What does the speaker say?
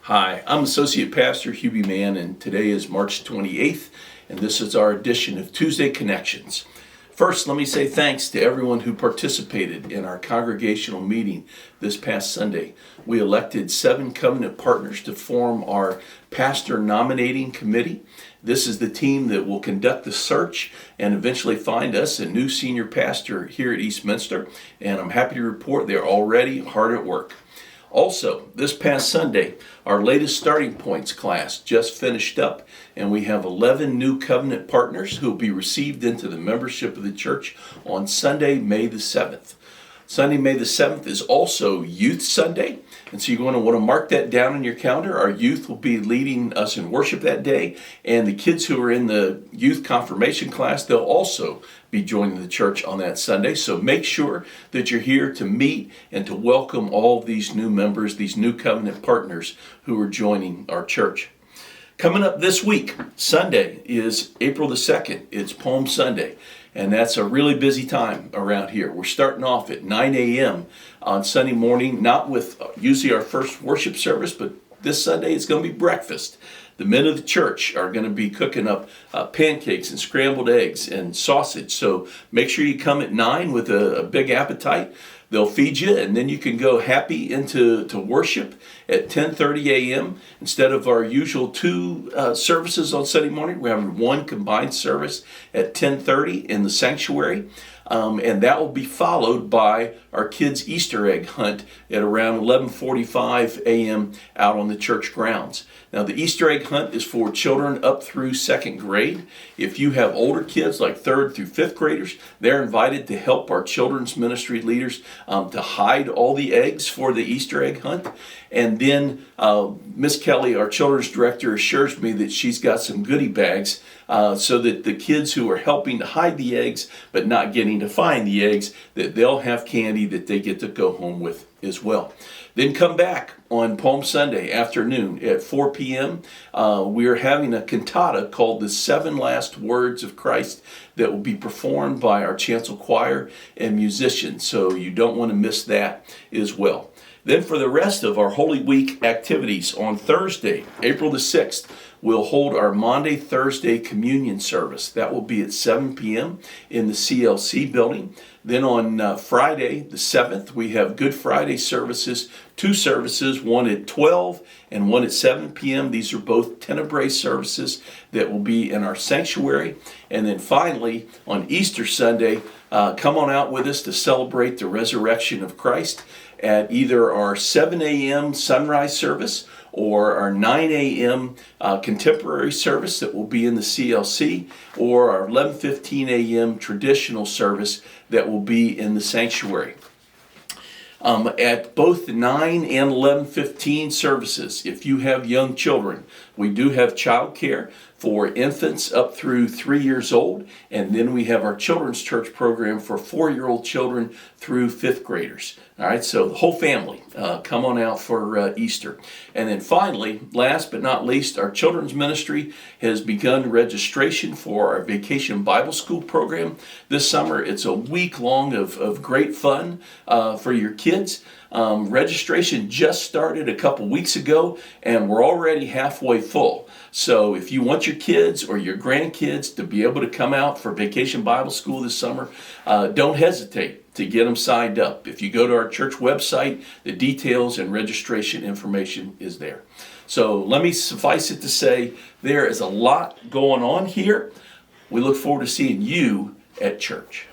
Hi, I'm Associate Pastor Hubie Mann, and today is March 28th, and this is our edition of Tuesday Connections. First, let me say thanks to everyone who participated in our congregational meeting this past Sunday. We elected 7 covenant partners to form our pastor nominating committee. This is the team that will conduct the search and eventually find us a new senior pastor here at Eastminster, and I'm happy to report they're already hard at work. Also, this past Sunday, our latest Starting Points class just finished up, and we have 11 new covenant partners who will be received into the membership of the church on Sunday, May the 7th. Sunday, May the 7th is also Youth Sunday, and so you're going to want to mark that down in your calendar. Our youth will be leading us in worship that day, and the kids who are in the youth confirmation class, they'll also be joining the church on that Sunday. So make sure that you're here to meet and to welcome all of these new members, these new covenant partners who are joining our church. Coming up this week, Sunday is April the 2nd. It's Palm Sunday, and that's a really busy time around here. We're starting off at 9 a.m. on Sunday morning, not with usually our first worship service, but this Sunday it's going to be breakfast. The men of the church are going to be cooking up pancakes and scrambled eggs and sausage. So make sure you come at 9 with a big appetite. They'll feed you, and then you can go happy into worship at 10:30 a.m. Instead of our usual 2 services on Sunday morning, we're having 1 combined service at 10:30 in the sanctuary. And that will be followed by our kids' Easter egg hunt at around 11:45 a.m. out on the church grounds. Now, the Easter egg hunt is for children up through 2nd grade. If you have older kids like 3rd through 5th graders, they're invited to help our children's ministry leaders to hide all the eggs for the Easter egg hunt. And then Miss Kelly, our children's director, assures me that she's got some goodie bags so that the kids who are helping to hide the eggs but not getting to find the eggs, that they'll have candy that they get to go home with as well. Then come back on Palm Sunday afternoon at 4 p.m. We are having a cantata called The 7 Last Words of Christ that will be performed by our chancel choir and musicians, so you don't want to miss that as well. Then for the rest of our Holy Week activities, on Thursday, April the 6th, we'll hold our Maundy Thursday communion service. That will be at 7 p.m. in the CLC building. Then on Friday the 7th, we have Good Friday services, 2 services, one at 12 and one at 7 p.m. These are both Tenebrae services that will be in our sanctuary. And then finally, on Easter Sunday, come on out with us to celebrate the resurrection of Christ at either our 7 a.m. sunrise service or our 9 a.m. Contemporary service that will be in the CLC, or our 11:15 a.m. traditional service that will be in the sanctuary. At both the 9 and 11:15 services, if you have young children, we do have child care for infants up through 3 years old, and then we have our children's church program for 4-year-old children through 5th graders. All right, so the whole family, come on out for Easter. And then finally, last but not least, our children's ministry has begun registration for our Vacation Bible School program this summer. It's a week long of great fun for your kids. Registration just started a couple weeks ago, and we're already halfway full. So if you want your kids or your grandkids to be able to come out for Vacation Bible School this summer, don't hesitate to get them signed up. If you go to our church website, the details and registration information is there. So let me suffice it to say, there is a lot going on here. We look forward to seeing you at church.